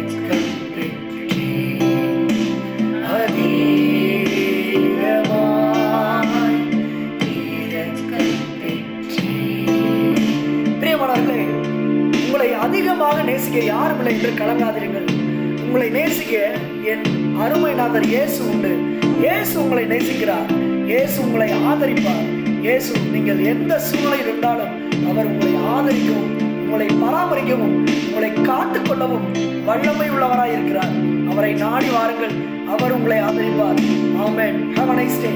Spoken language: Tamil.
இரக்கம் பெற்றேன். அதிகமாய் இரக்கம் பெற்றேன். பிரியமானவர்களே, உங்களை அதிகமாக நேசிக்க யாரும் இல்லை என்று கலங்காதீர்கள். உங்களை நேசிக்க என் அருமை நாதர் இயேசு உண்டு. இயேசு உங்களை நேசிக்கிறார். இயேசு உங்களை ஆதரிப்பார். இயேசு நீங்கள் எந்த சூழ்நிலையில் இருந்தாலும் அவர் உங்களை ஆதரிக்கவும், உங்களை பராமரிக்கவும், உங்களை காத்துக்கொள்ளவும் வல்லமை உள்ளவராய் இருக்கிறார். அவரை நாடி வாருங்கள், அவர் உங்களை ஆதரிப்பார். ஆமென். Have a nice day.